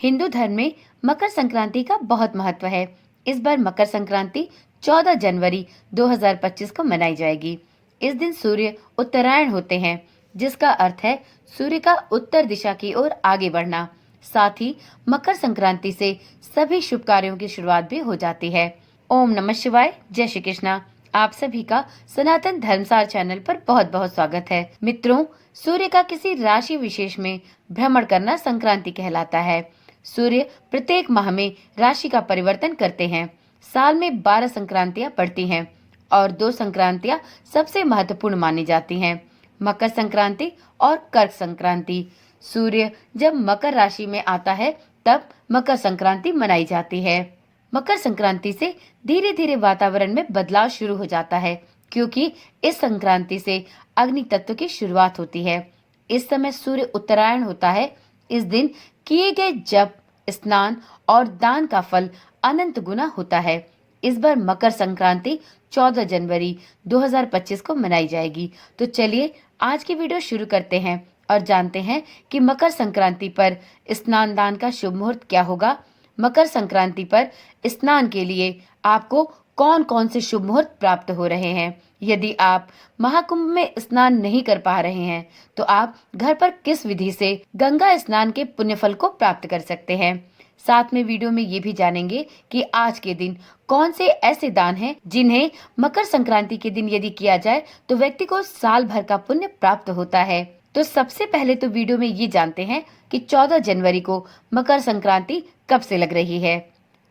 हिंदू धर्म में मकर संक्रांति का बहुत महत्व है। इस बार मकर संक्रांति 14 जनवरी 2025 को मनाई जाएगी। इस दिन सूर्य उत्तरायण होते हैं, जिसका अर्थ है सूर्य का उत्तर दिशा की ओर आगे बढ़ना। साथ ही मकर संक्रांति से सभी शुभ कार्यों की शुरुआत भी हो जाती है। ओम नमः शिवाय, जय श्री कृष्णा। आप सभी का सनातन धर्मसार चैनल पर बहुत बहुत स्वागत है। मित्रों, सूर्य का किसी राशि विशेष में भ्रमण करना संक्रांति कहलाता है। सूर्य प्रत्येक माह में राशि का परिवर्तन करते हैं। साल में 12 संक्रांतियां पड़ती हैं और 2 संक्रांतियां सबसे महत्वपूर्ण मानी जाती हैं, मकर संक्रांति और कर्क संक्रांति। सूर्य जब मकर राशि में आता है तब मकर संक्रांति मनाई जाती है। मकर संक्रांति से धीरे धीरे वातावरण में बदलाव शुरू हो जाता है, क्योंकि इस संक्रांति से अग्नि तत्व की शुरुआत होती है। इस समय सूर्य उत्तरायण होता है। इस दिन किए गए जप, स्नान और दान का फल अनंत गुना होता है। इस बार मकर संक्रांति 14 जनवरी 2025 को मनाई जाएगी। तो चलिए आज की वीडियो शुरू करते हैं और जानते हैं कि मकर संक्रांति पर स्नान दान का शुभ मुहूर्त क्या होगा। मकर संक्रांति पर स्नान के लिए आपको कौन कौन से शुभ मुहूर्त प्राप्त हो रहे हैं। यदि आप महाकुंभ में स्नान नहीं कर पा रहे हैं तो आप घर पर किस विधि से गंगा स्नान के पुण्य फल को प्राप्त कर सकते हैं। साथ में वीडियो में ये भी जानेंगे कि आज के दिन कौन से ऐसे दान हैं जिन्हें मकर संक्रांति के दिन यदि किया जाए तो व्यक्ति को साल भर का पुण्य प्राप्त होता है। तो सबसे पहले तो वीडियो में ये जानते हैं कि 14 जनवरी को मकर संक्रांति कब से लग रही है।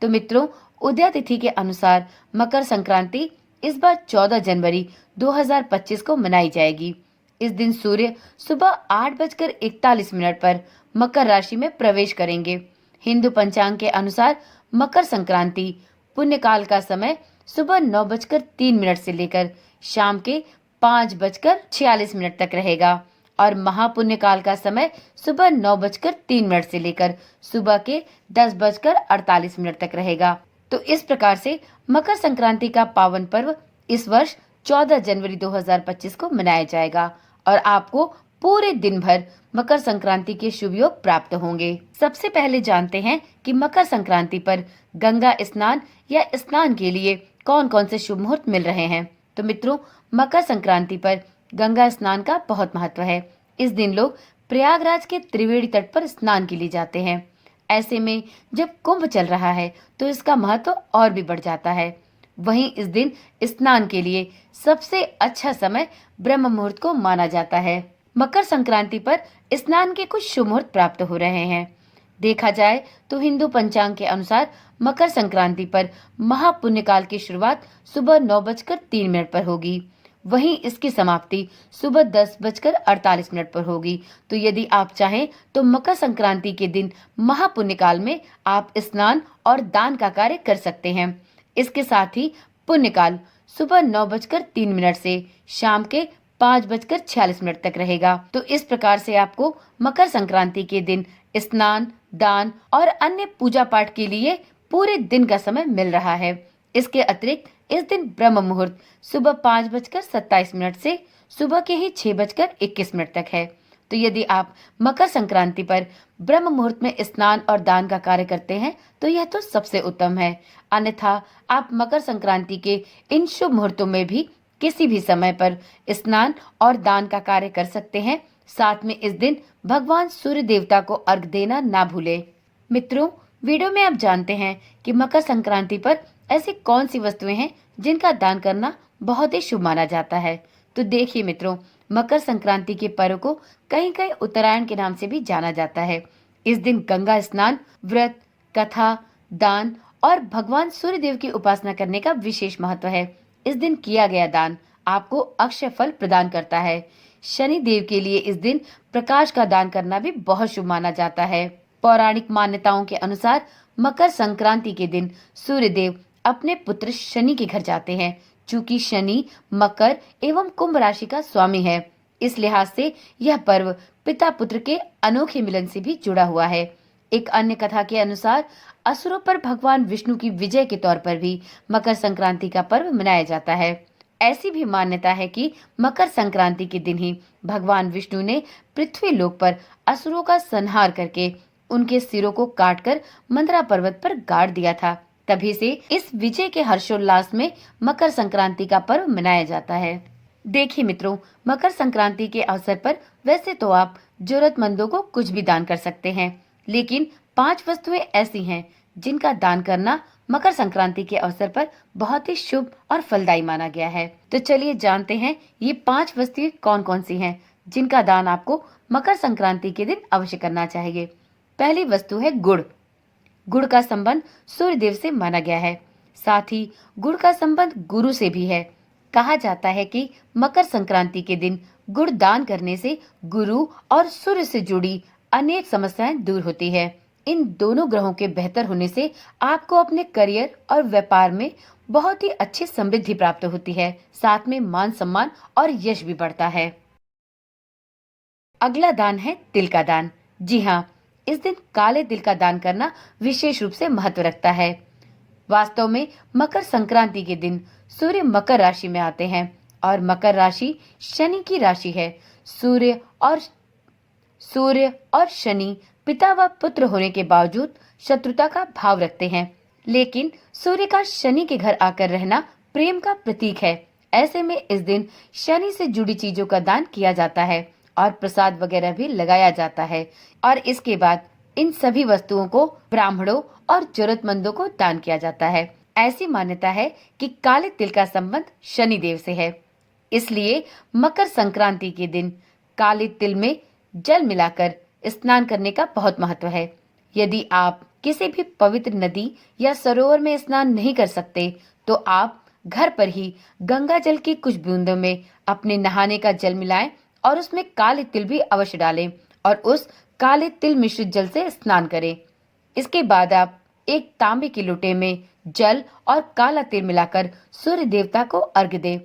तो मित्रों, उदय तिथि के अनुसार मकर संक्रांति इस बार 14 जनवरी 2025 को मनाई जाएगी। इस दिन सूर्य सुबह 8:41 पर मकर राशि में प्रवेश करेंगे। हिंदू पंचांग के अनुसार मकर संक्रांति पुण्य काल का समय सुबह 9:03 से लेकर शाम के 5:46 तक रहेगा और महापुण्य काल का समय सुबह 9:03 से लेकर सुबह के 10:48 तक रहेगा। तो इस प्रकार से मकर संक्रांति का पावन पर्व इस वर्ष 14 जनवरी 2025 को मनाया जाएगा और आपको पूरे दिन भर मकर संक्रांति के शुभ योग प्राप्त होंगे। सबसे पहले जानते हैं कि मकर संक्रांति पर गंगा स्नान या स्नान के लिए कौन कौन से शुभ मुहूर्त मिल रहे हैं। तो मित्रों, मकर संक्रांति पर गंगा स्नान का बहुत महत्व है। इस दिन लोग प्रयागराज के त्रिवेणी तट पर स्नान के लिए जाते हैं। ऐसे में जब कुंभ चल रहा है तो इसका महत्व और भी बढ़ जाता है। वहीं इस दिन स्नान के लिए सबसे अच्छा समय ब्रह्म मुहूर्त को माना जाता है। मकर संक्रांति पर स्नान के कुछ शुभ मुहूर्त प्राप्त हो रहे हैं। देखा जाए तो हिंदू पंचांग के अनुसार मकर संक्रांति पर महापुण्य काल की शुरुआत सुबह 9:03 पर होगी। वहीं इसकी समाप्ति सुबह 10:48 पर होगी। तो यदि आप चाहें तो मकर संक्रांति के दिन महापुण्य काल में आप स्नान और दान का कार्य कर सकते हैं। इसके साथ ही पुण्य काल सुबह 9:03 से शाम के 5:46 तक रहेगा। तो इस प्रकार से आपको मकर संक्रांति के दिन स्नान, दान और अन्य पूजा पाठ के लिए पूरे दिन का समय मिल रहा है। इसके अतिरिक्त इस दिन ब्रह्म मुहूर्त सुबह 5:27 से सुबह के ही 6:21 तक है। तो यदि आप मकर संक्रांति पर ब्रह्म मुहूर्त में स्नान और दान का कार्य करते हैं तो यह तो सबसे उत्तम है। अन्यथा आप मकर संक्रांति के इन शुभ मुहूर्तों में भी किसी भी समय पर स्नान और दान का कार्य कर सकते हैं। साथ में इस दिन भगवान सूर्य देवता को अर्घ देना ना भूलें। मित्रों, वीडियो में आप जानते हैं कि मकर संक्रांति पर ऐसी कौन सी वस्तुएं हैं जिनका दान करना बहुत ही शुभ माना जाता है। तो देखिए मित्रों, मकर संक्रांति के पर्व को कहीं कहीं उत्तरायण के नाम से भी जाना जाता है। इस दिन गंगा स्नान, व्रत, कथा, दान और भगवान सूर्य देव की उपासना करने का विशेष महत्व है। इस दिन किया गया दान आपको अक्षय फल प्रदान करता है। शनि देव के लिए इस दिन प्रकाश का दान करना भी बहुत शुभ माना जाता है। पौराणिक मान्यताओं के अनुसार मकर संक्रांति के दिन सूर्य देव अपने पुत्र शनि के घर जाते हैं। चूंकि शनि मकर एवं कुंभ राशि का स्वामी है, इस लिहाज से यह पर्व पिता पुत्र के अनोखे मिलन से भी जुड़ा हुआ है। एक अन्य कथा के अनुसार असुरों पर भगवान विष्णु की विजय के तौर पर भी मकर संक्रांति का पर्व मनाया जाता है। ऐसी भी मान्यता है कि मकर संक्रांति के दिन ही भगवान विष्णु ने पृथ्वी लोक पर असुरों का संहार करके उनके सिरों को काटकर मंदरा पर्वत पर गाड़ दिया था। तभी से इस विजय के हर्षोल्लास में मकर संक्रांति का पर्व मनाया जाता है। देखिए मित्रों, मकर संक्रांति के अवसर पर वैसे तो आप जरूरतमंदों को कुछ भी दान कर सकते हैं, लेकिन 5 वस्तुएं ऐसी हैं जिनका दान करना मकर संक्रांति के अवसर पर बहुत ही शुभ और फलदायी माना गया है। तो चलिए जानते हैं ये 5 वस्तुएं कौन कौन सी हैं जिनका दान आपको मकर संक्रांति के दिन अवश्य करना चाहिए। पहली वस्तु है गुड़। गुड़ का संबंध सूर्य देव से माना गया है। साथ ही गुड़ का संबंध गुरु से भी है। कहा जाता है कि मकर संक्रांति के दिन गुड़ दान करने से गुरु और सूर्य से जुड़ी अनेक समस्याएं दूर होती है। इन दोनों ग्रहों के बेहतर होने से आपको अपने करियर और व्यापार में बहुत ही अच्छी समृद्धि प्राप्त होती है। साथ में मान सम्मान और यश भी बढ़ता है। अगला दान है तिल का दान। जी हाँ, इस दिन काले तिल का दान करना विशेष रूप से महत्व रखता है। वास्तव में मकर संक्रांति के दिन सूर्य मकर राशि में आते हैं और मकर राशि शनि की राशि है। सूर्य और शनि पिता व पुत्र होने के बावजूद शत्रुता का भाव रखते हैं, लेकिन सूर्य का शनि के घर आकर रहना प्रेम का प्रतीक है। ऐसे में इस दिन शनि से जुड़ी चीजों का दान किया जाता है और प्रसाद वगैरह भी लगाया जाता है और इसके बाद इन सभी वस्तुओं को ब्राह्मणों और जरूरतमंदों को दान किया जाता है। ऐसी मान्यता है कि काले तिल का संबंध शनि देव से है, इसलिए मकर संक्रांति के दिन काले तिल में जल मिलाकर स्नान करने का बहुत महत्व है। यदि आप किसी भी पवित्र नदी या सरोवर में स्नान नहीं कर सकते तो आप घर पर ही गंगा जल की कुछ बूंदों में अपने नहाने का जल मिलाएं और उसमें काले तिल भी अवश्य डालें और उस काले तिल मिश्रित जल से स्नान करें। इसके बाद आप एक तांबे के लोटे में जल और काला तिल मिलाकर सूर्य देवता को अर्घ्य दें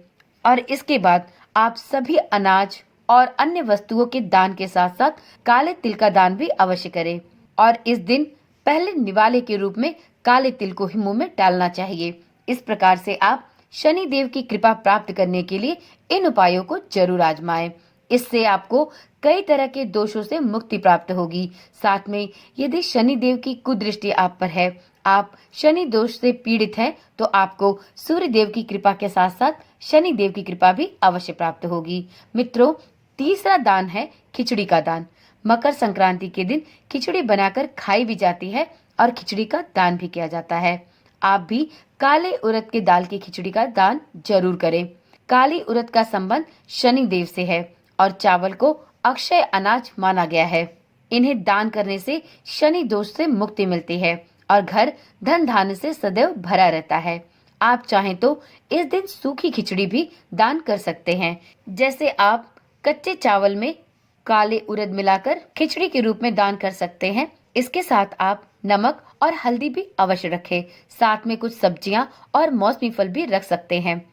और इसके बाद आप सभी अनाज और अन्य वस्तुओं के दान के साथ साथ काले तिल का दान भी अवश्य करें। और इस दिन पहले निवाले के रूप में काले तिल को ही मुंह में डालना चाहिए। इस प्रकार से आप शनि देव की कृपा प्राप्त करने के लिए इन उपायों को जरूर आजमाएं। इससे आपको कई तरह के दोषों से मुक्ति प्राप्त होगी। साथ में यदि शनि देव की कुदृष्टि आप पर है, आप शनि दोष से पीड़ित हैं, तो आपको सूर्य देव की कृपा के साथ साथ शनि देव की कृपा भी अवश्य प्राप्त होगी। मित्रों, तीसरा दान है खिचड़ी का दान। मकर संक्रांति के दिन खिचड़ी बनाकर खाई भी जाती है और खिचड़ी का दान भी किया जाता है। आप भी काले उड़द के दाल की खिचड़ी का दान जरूर करें। काली उड़द का संबंध शनि देव से है और चावल को अक्षय अनाज माना गया है। इन्हें दान करने से शनि दोष से मुक्ति मिलती है और घर धन धान्य से सदैव भरा रहता है। आप चाहें तो इस दिन सूखी खिचड़ी भी दान कर सकते हैं। जैसे आप कच्चे चावल में काले उड़द मिलाकर खिचड़ी के रूप में दान कर सकते हैं। इसके साथ आप नमक और हल्दी भी अवश्य रखें। साथ में कुछ सब्जियां और मौसमी फल भी रख सकते हैं।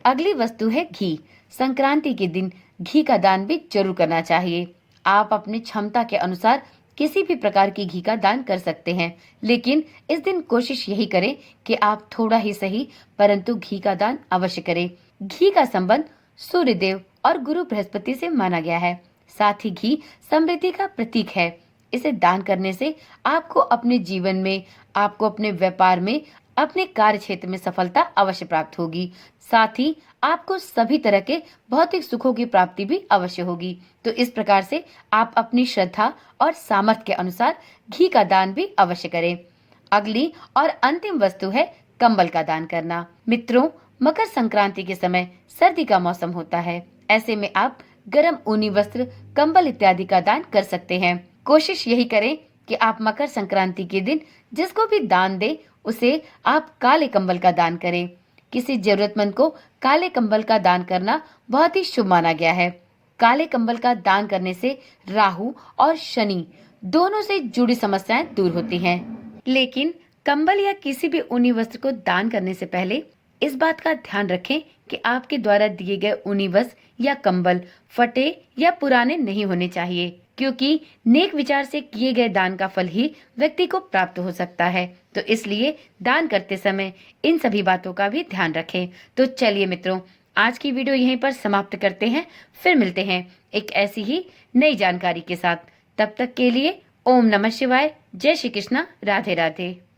अगली वस्तु है घी। संक्रांति के दिन घी का दान भी जरूर करना चाहिए। आप अपनी क्षमता के अनुसार किसी भी प्रकार की घी का दान कर सकते हैं, लेकिन इस दिन कोशिश यही करें कि आप थोड़ा ही सही परंतु घी का दान अवश्य करें। घी का संबंध सूर्य देव और गुरु बृहस्पति से माना गया है। साथ ही घी समृद्धि का प्रतीक है। इसे दान करने से आपको अपने जीवन में, आपको अपने व्यापार में, अपने कार्य क्षेत्र में सफलता अवश्य प्राप्त होगी। साथ ही आपको सभी तरह के भौतिक सुखों की प्राप्ति भी अवश्य होगी। तो इस प्रकार से आप अपनी श्रद्धा और सामर्थ्य के अनुसार घी का दान भी अवश्य करें। अगली और अंतिम वस्तु है कंबल का दान करना। मित्रों, मकर संक्रांति के समय सर्दी का मौसम होता है। ऐसे में आप गर्म ऊनी वस्त्र, कंबल इत्यादि का दान कर सकते हैं। कोशिश यही करें कि आप मकर संक्रांति के दिन जिसको भी दान दें उसे आप काले कंबल का दान करें। किसी जरूरतमंद को काले कंबल का दान करना बहुत ही शुभ माना गया है। काले कंबल का दान करने से राहु और शनि दोनों से जुड़ी समस्याएं दूर होती हैं। लेकिन कंबल या किसी भी ऊनी वस्त्र को दान करने से पहले इस बात का ध्यान रखें कि आपके द्वारा दिए गए ऊनी वस्त्र या कंबल फटे या पुराने नहीं होने चाहिए, क्योंकि नेक विचार से किए गए दान का फल ही व्यक्ति को प्राप्त हो सकता है। तो इसलिए दान करते समय इन सभी बातों का भी ध्यान रखें। तो चलिए मित्रों, आज की वीडियो यहीं पर समाप्त करते हैं। फिर मिलते हैं एक ऐसी ही नई जानकारी के साथ। तब तक के लिए ओम नमः शिवाय। जय श्री कृष्णा। राधे राधे।